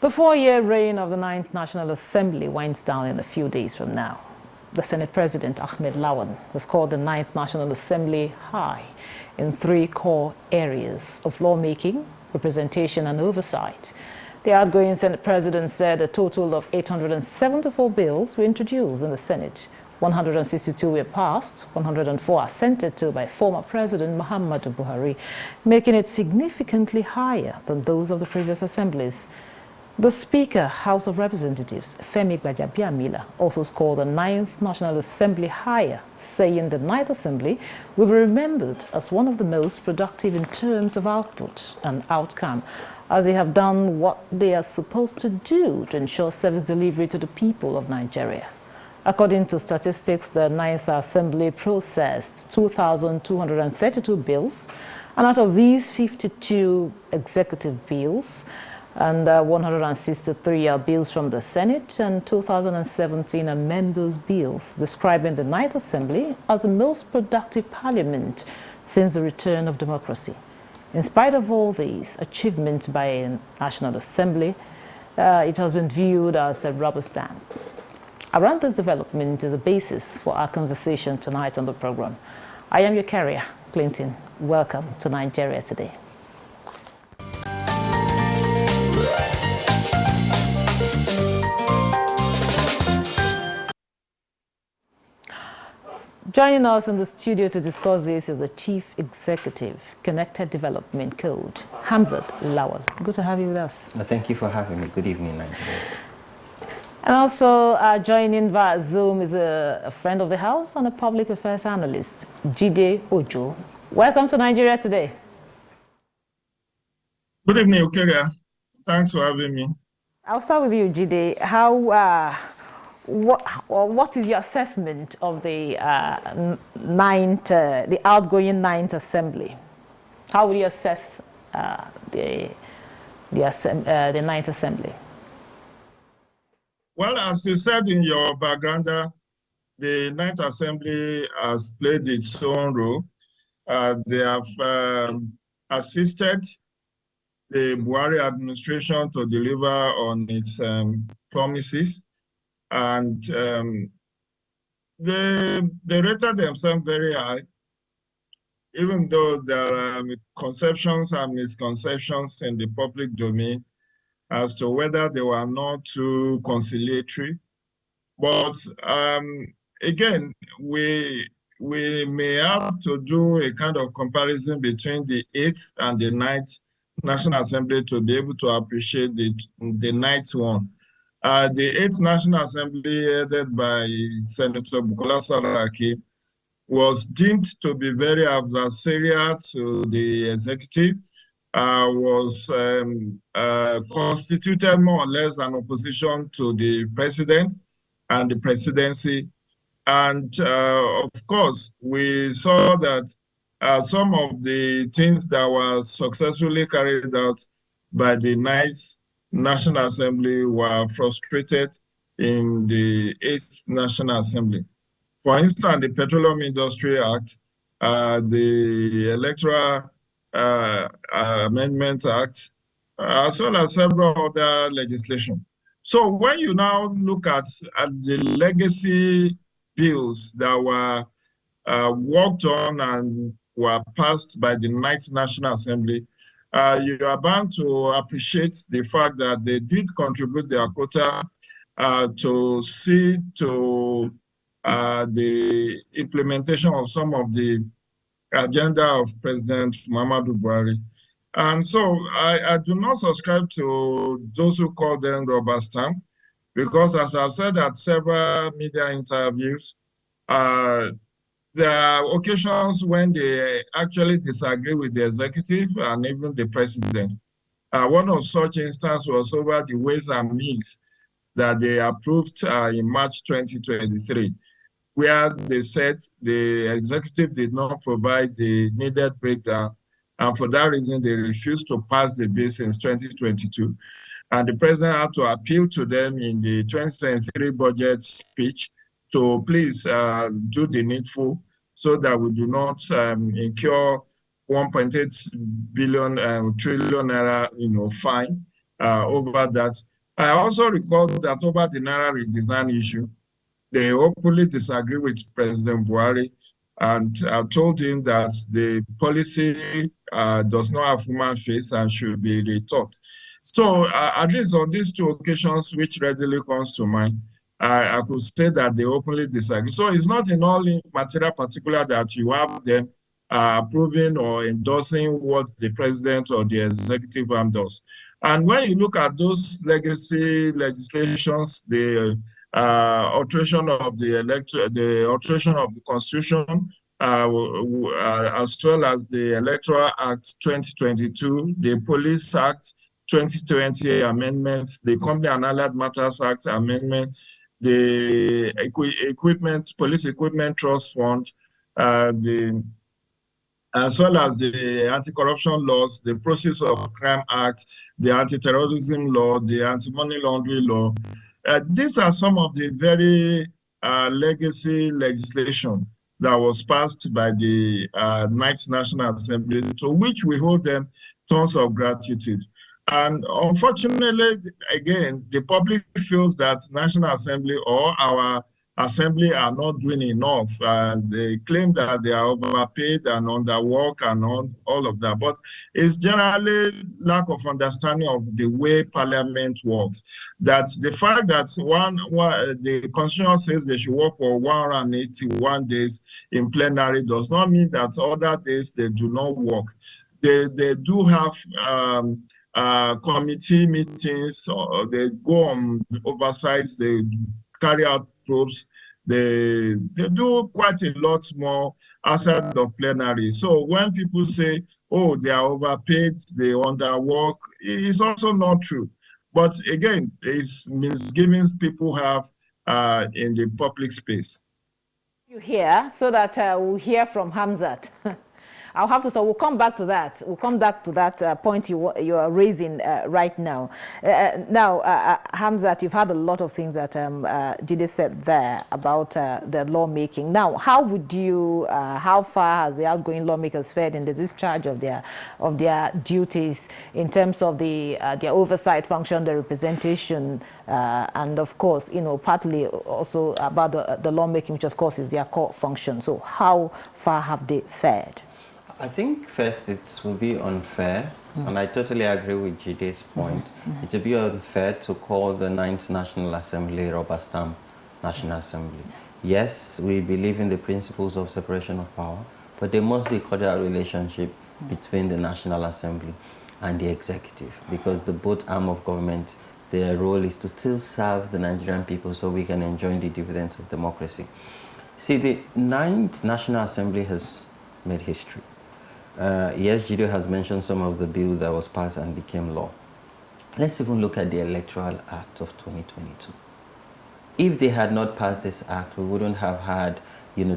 The 4-year reign of the 9th National Assembly winds down in a few days from now. The Senate President, Ahmed Lawan, has called the 9th National Assembly high in 3 core areas of lawmaking, representation and oversight. The outgoing Senate President said a total of 874 bills were introduced in the Senate. 162 were passed, 104 assented to by former President Muhammadu Buhari, making it significantly higher than those of the previous assemblies. The Speaker, House of Representatives, Femi Gbajabiamila, also scored the 9th National Assembly higher, saying the 9th Assembly will be remembered as one of the most productive in terms of output and outcome, as they have done what they are supposed to do to ensure service delivery to the people of Nigeria. According to statistics, the 9th Assembly processed 2,232 bills, and out of these, 52 executive bills, and 163 are bills from the Senate, and 2017 are members' bills, describing the 9th Assembly as the most productive parliament since the return of democracy. In spite of all these achievements by a National Assembly, it has been viewed as a rubber stamp. Around this development is the basis for our conversation tonight on the program. I am your carrier, Clinton. Welcome to Nigeria Today. Joining us in the studio to discuss this is the Chief Executive, Connected Development Code, Hamzat Lawal. Good to have you with us. Thank you for having me. Good evening, Nigerians. And also joining via Zoom is a friend of the house and a public affairs analyst, Jide Ojo. Welcome to Nigeria Today. Good evening, Okeria. Thanks for having me. I'll start with you, Jide. What is your assessment of the the outgoing 9th Assembly? How will you assess the 9th Assembly? Well, as you said in your background, the 9th Assembly has played its own role. They have assisted the Buhari administration to deliver on its promises. And they rated themselves very high, even though there are conceptions and misconceptions in the public domain as to whether they were not too conciliatory. But again, we may have to do a kind of comparison between the 8th and the 9th National Assembly to be able to appreciate the 9th one. The 8th National Assembly, headed by Senator Bukola Saraki, was deemed to be very adversarial to the executive, was constituted more or less an opposition to the president and the presidency. And of course, we saw that some of the things that were successfully carried out by the 9th National Assembly were frustrated in the 8th National Assembly. For instance, the Petroleum Industry Act, the Electoral Amendment Act, as well as several other legislation. So when you now look at the legacy bills that were worked on and were passed by the 9th National Assembly, you are bound to appreciate the fact that they did contribute their quota to see to the implementation of some of the agenda of President Muhammadu Buhari. And so I do not subscribe to those who call them rubber stamp, because as I've said at several media interviews, there are occasions when they actually disagree with the executive and even the president. One of such instances was over the Ways and Means that they approved in March 2023, where they said the executive did not provide the needed breakdown, and for that reason they refused to pass the bill since 2022. And the president had to appeal to them in the 2023 budget speech to please do the needful so that we do not incur 1.8 billion trillion naira, fine over that. I also recall that over the Naira redesign issue, they openly disagree with President Buhari and told him that the policy does not have human face and should be rethought. So at least on these two occasions, which readily comes to mind, I could say that they openly disagree. So it's not in all material particular that you have them approving or endorsing what the president or the executive arm does. And when you look at those legacy legislations, the alteration of the alteration of the constitution, as well as the Electoral Act 2022, the Police Act 2020 amendment, the Company and Allied Matters Act amendment, the Police Equipment Trust Fund, as well as the anti-corruption laws, the Process of Crime Act, the Anti-Terrorism Law, the Anti-Money Laundering Law. These are some of the very legacy legislation that was passed by the Ninth National Assembly, to which we hold them tons of gratitude. And unfortunately, again, the public feels that National Assembly or our Assembly are not doing enough. They claim that they are overpaid and underworked and all of that. But it's generally lack of understanding of the way Parliament works. That the fact that the Constitution says they should work for 181 days in plenary does not mean that other days they do not work. They do have committee meetings, or they go on oversights, they carry out probes, they do quite a lot more outside of plenary. So when people say, oh, they are overpaid, they underwork, it's also not true. But again, it's misgivings people have in the public space. You hear, so that we'll hear from Hamzat. I'll have to, so we'll come back to that. We'll come back to that point you are raising right now. Hamzat, you've had a lot of things that Jide said there about the lawmaking. Now, how would you, how far has the outgoing lawmakers fared in the discharge of their duties in terms of their oversight function, the representation, and of course, partly also about the lawmaking, which of course is their core function. So how far have they fared? I think first it will be unfair, and I totally agree with Jide's point. It will be unfair to call the Ninth National Assembly rubber stamp National Assembly. Yes, we believe in the principles of separation of power, but there must be a cordial relationship between the National Assembly and the executive, because the both arm of government, their role is to still serve the Nigerian people so we can enjoy the dividends of democracy. See, the Ninth National Assembly has made history. Yes, Jide has mentioned some of the bill that was passed and became law. Let's even look at the Electoral Act of 2022. If they had not passed this act, we wouldn't have had,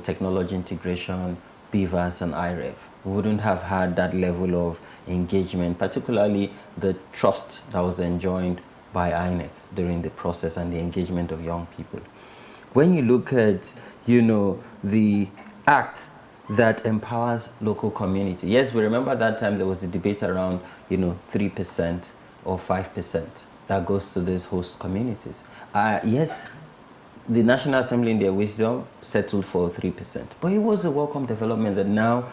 technology integration, BVAS and IREV. We wouldn't have had that level of engagement, particularly the trust that was enjoyed by INEC during the process and the engagement of young people. When you look at, the act that empowers local community. Yes, we remember that time there was a debate around, 3% or 5% that goes to these host communities. Yes, the National Assembly in their wisdom settled for 3%, but it was a welcome development that now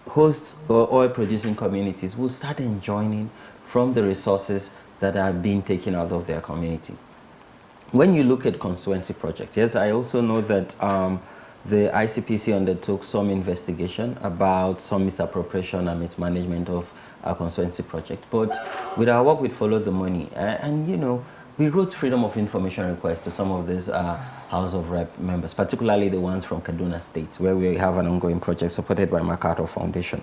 host or oil-producing communities will start enjoying from the resources that are being taken out of their community. When you look at constituency projects, yes, I also know that the ICPC undertook some investigation about some misappropriation and mismanagement of our constituency project. But with our work, we followed the money. And we wrote freedom of information requests to some of these House of Rep members, particularly the ones from Kaduna State, where we have an ongoing project supported by MacArthur Foundation.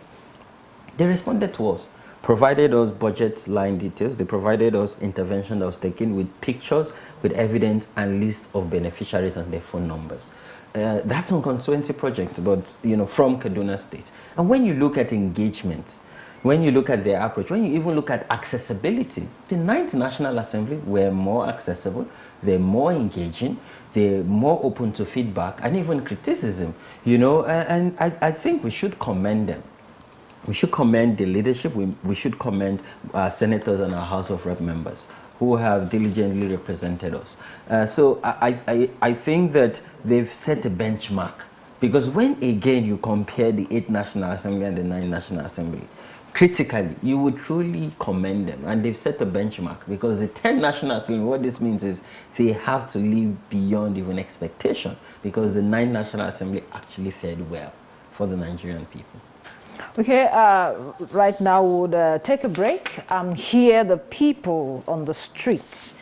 They responded to us, provided us budget line details. They provided us intervention that was taken with pictures, with evidence, and lists of beneficiaries and their phone numbers. That's on constituency project, but from Kaduna State. And when you look at engagement, when you look at their approach, when you even look at accessibility, the Ninth National Assembly were more accessible, they're more engaging, they're more open to feedback and even criticism, and I think we should commend them. We should commend the leadership, we should commend our senators and our House of Rep members who have diligently represented us. So I think that they've set a benchmark, because when again you compare the 8th National Assembly and the 9th National Assembly, critically, you would truly commend them. And they've set a benchmark, because the 10th National Assembly, what this means is they have to live beyond even expectation, because the 9th National Assembly actually fared well for the Nigerian people. Okay, right now we'll take a break and hear the people on the streets,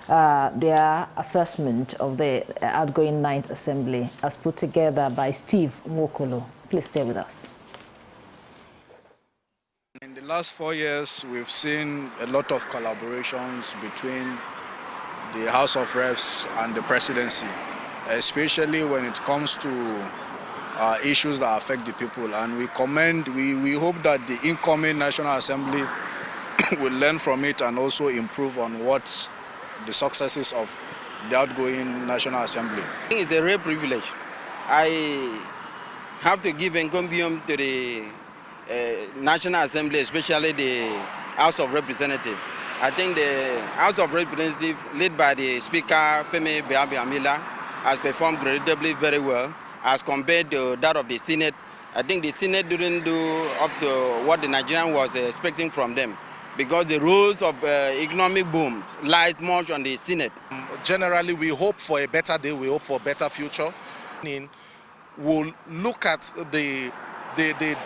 their assessment of the outgoing 9th Assembly as put together by Steve Nwokolo. Please stay with us. In the last 4 years, we've seen a lot of collaborations between the House of Reps and the presidency, especially when it comes to issues that affect the people. And we hope that the incoming National Assembly will learn from it and also improve on what the successes of the outgoing National Assembly. I think it's a rare privilege. I have to give encomium to the National Assembly, especially the House of Representatives. I think the House of Representatives, led by the Speaker, Femi Beabiamila, has performed creditably very well as compared to that of the Senate. I think the Senate didn't do up to what the Nigerian was expecting from them, because the rules of economic booms lies much on the Senate. Generally, we hope for a better day, we hope for a better future. We'll look at the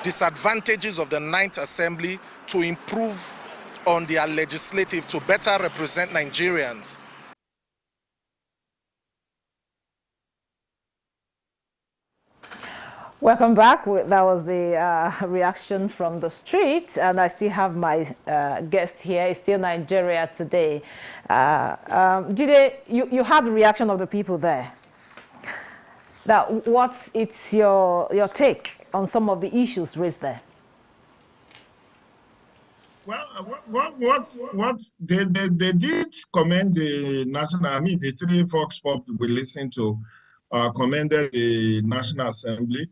disadvantages of the 9th Assembly to improve on their legislative to better represent Nigerians. Welcome back. That was the reaction from the street, and I still have my guest here. It's still Nigeria Today. Jide, you have the reaction of the people there. Now, what's your take on some of the issues raised there? Well, what they did commend the national. I mean, the 3 Fox Pop we listened to commended the National Assembly.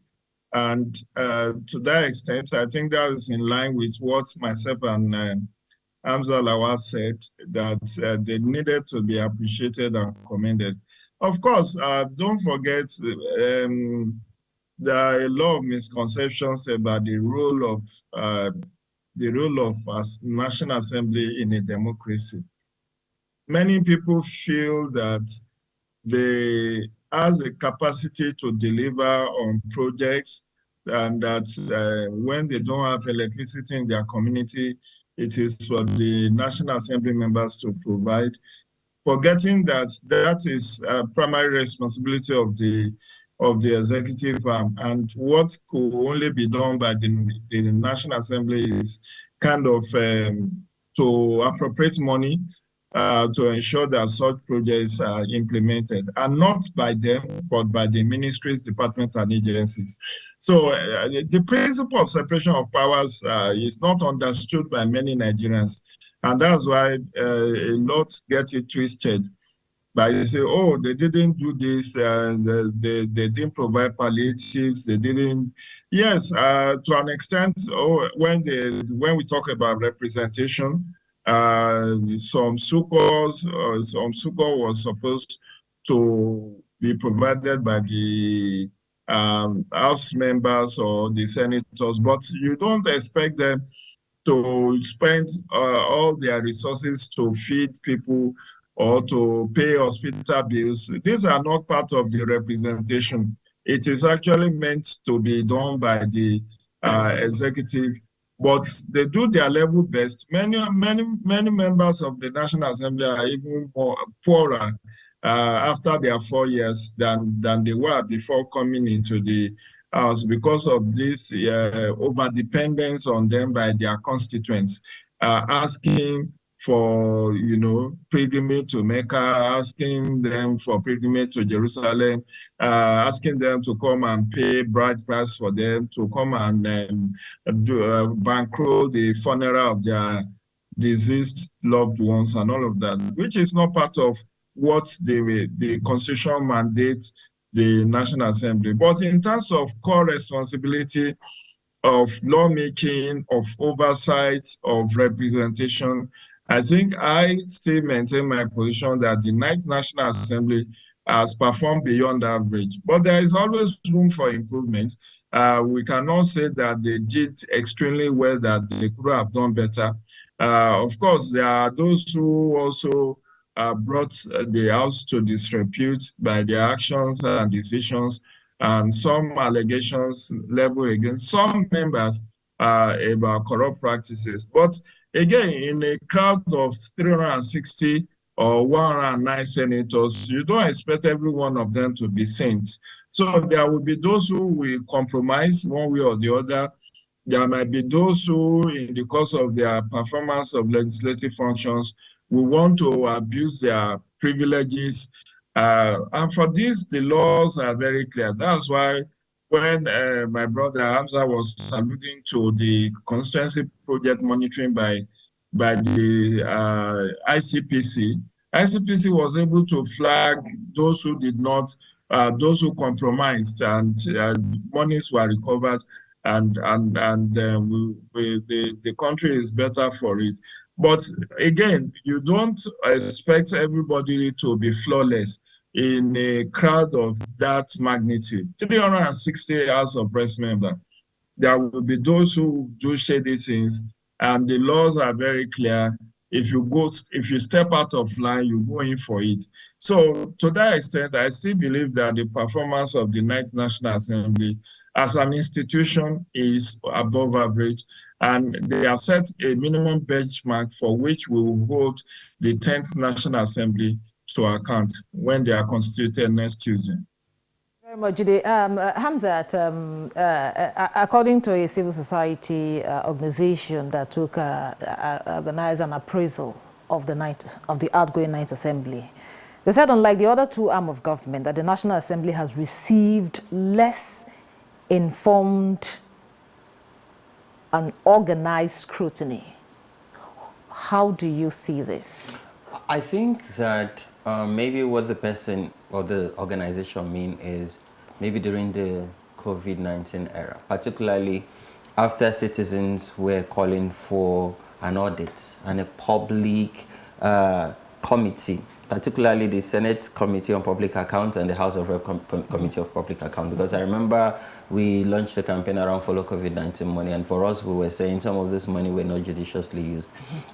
And to that extent, I think that is in line with what myself and Hamza Lawal said, that they needed to be appreciated and commended. Of course, don't forget, there are a lot of misconceptions about the role of National Assembly in a democracy. Many people feel that they has a capacity to deliver on projects, and that when they don't have electricity in their community, it is for the National Assembly members to provide, forgetting that that is a primary responsibility of the executive arm, and what could only be done by the National Assembly is kind of to appropriate money to ensure that such projects are implemented, and not by them, but by the ministries, departments, and agencies. So the principle of separation of powers is not understood by many Nigerians, and that's why a lot get it twisted. But you say, oh, they didn't do this, they didn't provide palliatives, they didn't. Yes, to an extent, when we talk about representation, some succor was supposed to be provided by the House members or the senators, but you don't expect them to spend all their resources to feed people or to pay hospital bills. These are not part of the representation. It is actually meant to be done by the executive, but they do their level best. Many members of the National Assembly are even poorer after their 4 years than they were before coming into the House, because of this over-dependence on them by their constituents, asking for, pilgrimage to Mecca, asking them for pilgrimage to Jerusalem, asking them to come and pay bride price for them, to come and bankroll the funeral of their deceased loved ones and all of that, which is not part of what the Constitution mandates the National Assembly. But in terms of core responsibility of lawmaking, of oversight, of representation, I think I still maintain my position that the Ninth National Assembly has performed beyond average, but there is always room for improvement. We cannot say that they did extremely well, that they could have done better. Of course, there are those who also brought the House to disrepute by their actions and decisions, and some allegations leveled against some members about corrupt practices. But again, in a crowd of 360 or 109 senators, you don't expect every one of them to be saints. So there will be those who will compromise one way or the other. There might be those who, in the course of their performance of legislative functions, will want to abuse their privileges. And for this, the laws are very clear. That's why when my brother Hamza was alluding to the constituency project monitoring by the ICPC was able to flag those who did not, those who compromised, and monies were recovered, and the country is better for it. But again, you don't expect everybody to be flawless in a crowd of that magnitude. 360 House of Press members. There will be those who do shady things, and the laws are very clear. If you step out of line, you go in for it. So to that extent, I still believe that the performance of the Ninth National Assembly as an institution is above average, and they have set a minimum benchmark for which we will hold the 10th National Assembly to account when they are constituted next Tuesday. Very much, Jide. Hamzat, according to a civil society organization that organized an appraisal of the outgoing Ninth Assembly, they said, unlike the other two arms of government, that the National Assembly has received less informed and organized scrutiny. How do you see this? I think that maybe what the person or the organization mean is maybe during the COVID-19 era, particularly after citizens were calling for an audit and a public committee, particularly the Senate Committee on Public Accounts and the House of Rep Committee of Public Accounts. Because I remember we launched the campaign around Follow COVID-19 money, and for us, we were saying some of this money were not judiciously used.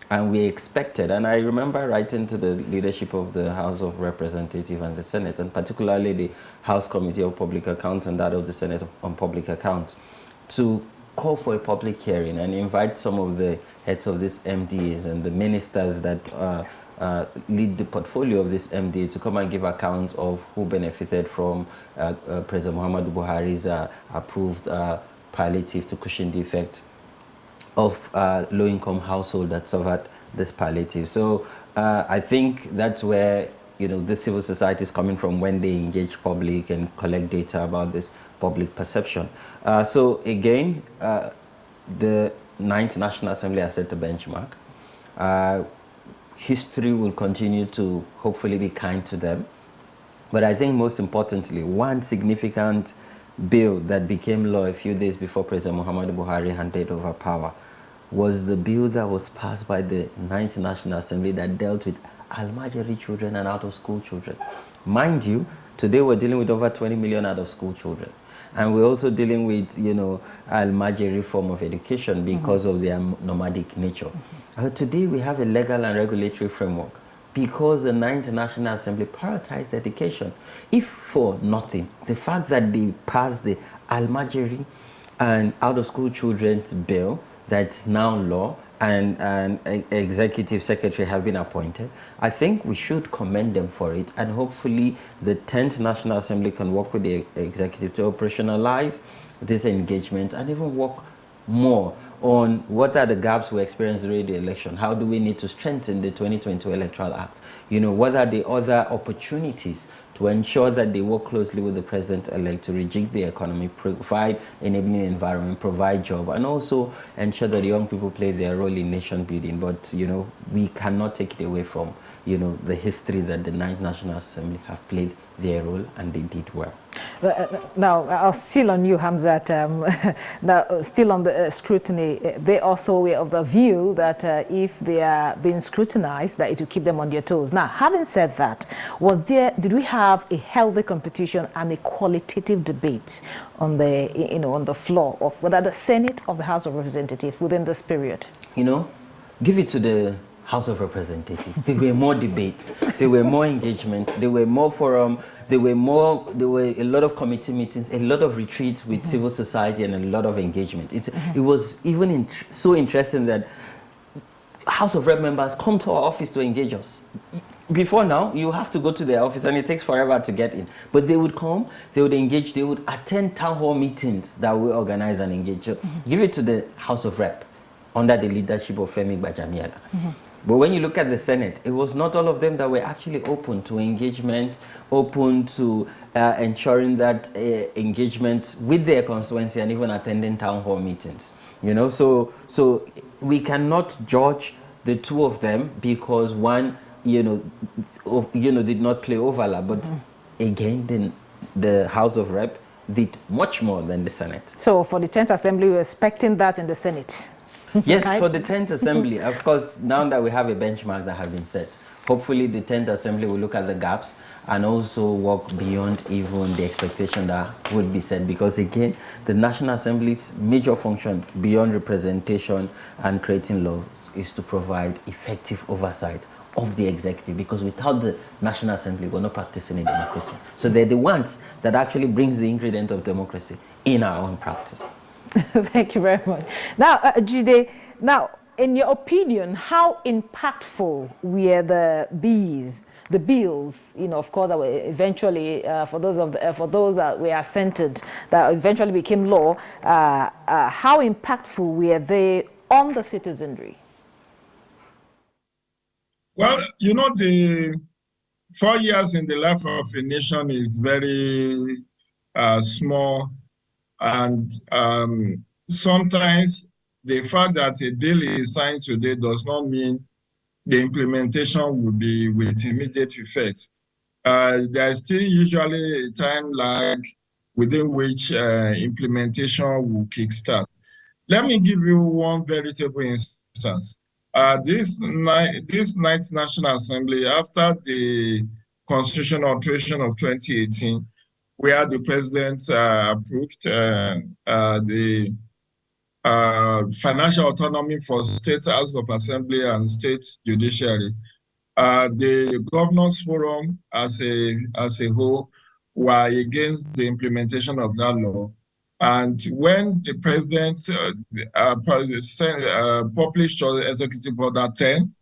And we expected, and I remember writing to the leadership of the House of Representatives and the Senate, and particularly the House Committee of Public Accounts and that of the Senate on Public Accounts, to call for a public hearing and invite some of the heads of these MDAs and the ministers that lead the portfolio of this MDA to come and give account of who benefited from President Muhammadu Buhari's approved palliative to cushion the effect of low-income household that suffered this palliative. So I think that's where the civil society is coming from when they engage public and collect data about this public perception. So again, the 9th National Assembly has set a benchmark. History will continue to hopefully be kind to them. But I think most importantly, one significant bill that became law a few days before President Muhammadu Buhari handed over power was the bill that was passed by the 9th National Assembly that dealt with Almajiri children and out-of-school children. Mind you, today we're dealing with over 20 million out-of-school children. And we're also dealing with, Almajiri form of education because of their nomadic nature. Today we have a legal and regulatory framework because the 9th National Assembly prioritized education. If for nothing, the fact that they passed the Almajiri and out-of-school children's bill that's now law, and executive secretary have been appointed, I think we should commend them for it, and hopefully the 10th National Assembly can work with the executive to operationalize this engagement and even work more on what are the gaps we experienced during the election. How do we need to strengthen the 2022 Electoral Act? What are the other opportunities to ensure that they work closely with the president-elect to rejig the economy, provide enabling environment, provide job, and also ensure that the young people play their role in nation building. But, we cannot take it away from the history that the Ninth National Assembly have played their role, and they did well. Now, I'll still on you, Hamzat. Now, still on the scrutiny, they also were of the view that if they are being scrutinized, that it will keep them on their toes. Now, having said that, did we have a healthy competition and a qualitative debate on the, on the floor of whether the Senate or the House of Representatives within this period? Give it to the House of Representatives. There were more debates, there were more engagement, there were more forum, there were a lot of committee meetings, a lot of retreats with civil society, and a lot of engagement. It was even so interesting that House of Rep members come to our office to engage us. Before now, you have to go to their office and it takes forever to get in. But they would come, they would engage, they would attend town hall meetings that we organize and engage. So give it to the House of Rep under the leadership of Femi Gbajamiela. But when you look at the Senate, it was not all of them that were actually open to engagement, open to ensuring that engagement with their constituency and even attending town hall meetings. So we cannot judge the two of them because one, did not play overlap. But again, the House of Rep did much more than the Senate. So for the 10th Assembly, we're expecting that in the Senate. Yes, for the 10th Assembly. Of course, now that we have a benchmark that has been set, hopefully the 10th Assembly will look at the gaps and also work beyond even the expectation that would be set. Because again, the National Assembly's major function beyond representation and creating laws is to provide effective oversight of the executive, because without the National Assembly, we're not practicing a democracy. So they're the ones that actually brings the ingredient of democracy in our own practice. Thank you very much. Now, Jide, in your opinion, how impactful were the bills, of course, that were eventually, for those that were assented, that eventually became law, how impactful were they on the citizenry? Well, the 4 years in the life of a nation is very small. And sometimes the fact that a bill is signed today does not mean the implementation will be with immediate effect. There is still usually a time lag within which implementation will kickstart. Let me give you one veritable instance. This Ninth National Assembly, after the constitutional alteration of 2018, where the president approved the financial autonomy for state House of Assembly and state judiciary. The governors forum as a whole were against the implementation of that law. And when the president published Executive Order 10,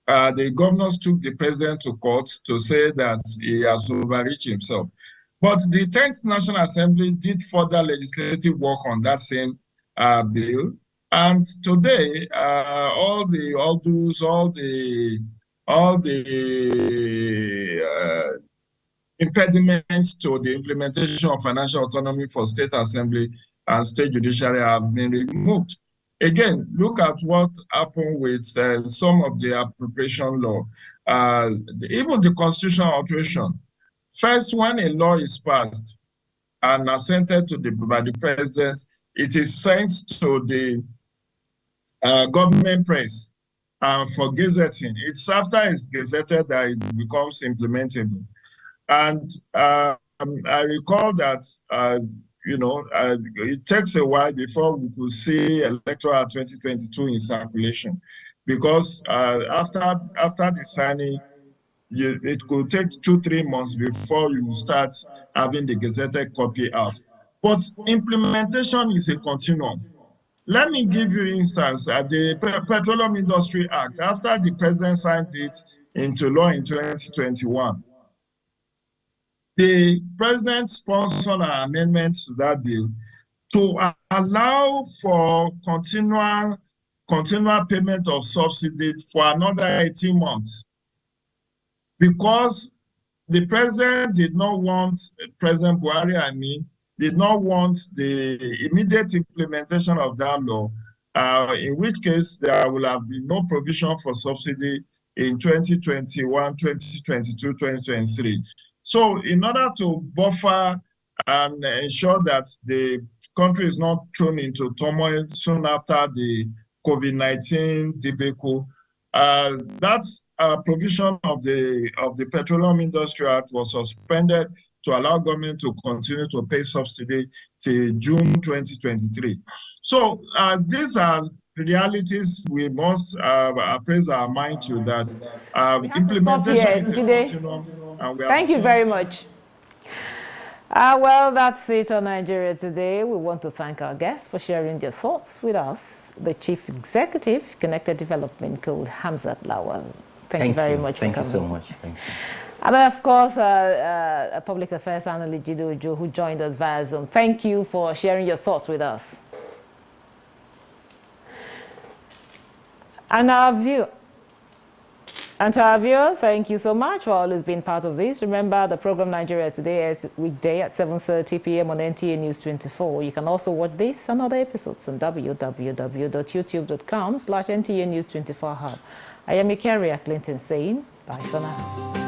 the governors took the president to court to say that he has overreached himself. But the 10th National Assembly did further legislative work on that same bill. And today, all the impediments to the implementation of financial autonomy for state assembly and state judiciary have been removed. Again, look at what happened with some of the appropriation law, even the constitutional alteration. First, when a law is passed and assented to by the president, it is sent to the government press for gazetting. It's after it's gazetted that it becomes implementable. And I recall that, it takes a while before we could see electoral 2022 in circulation, because after the signing, it could take 2-3 months before you start having the gazetted copy out. But implementation is a continuum. Let me give you an instance. The Petroleum Industry Act, after the president signed it into law in 2021, the president sponsored an amendment to that bill to allow for continual payment of subsidy for another 18 months. Because the president did not want, President Buhari, did not want the immediate implementation of that law, in which case there will have been no provision for subsidy in 2021, 2022, 2023. So in order to buffer and ensure that the country is not thrown into turmoil soon after the COVID-19 debacle, that provision of the Petroleum Industry Act was suspended to allow government to continue to pay subsidy till June 2023. So these are realities we must appraise our mind to, that implementation is a continuum. And we have Thank you very much. Well, that's it on Nigeria Today. We want to thank our guests for sharing their thoughts with us. The Chief Executive, Connected Development Code, Hamzat Lawal. Thank you very much for coming. Thank you so much. Thank you. And then, of course, a public affairs analyst, Jidojo, who joined us via Zoom. Thank you for sharing your thoughts with us. And to our viewer, thank you so much for always being part of this. Remember, the program Nigeria Today is weekday at 7:30 p.m. on NTA News 24. You can also watch this and other episodes on www.youtube.com/NTA News 24 Hub. I am Ikaria Clinton saying bye for now.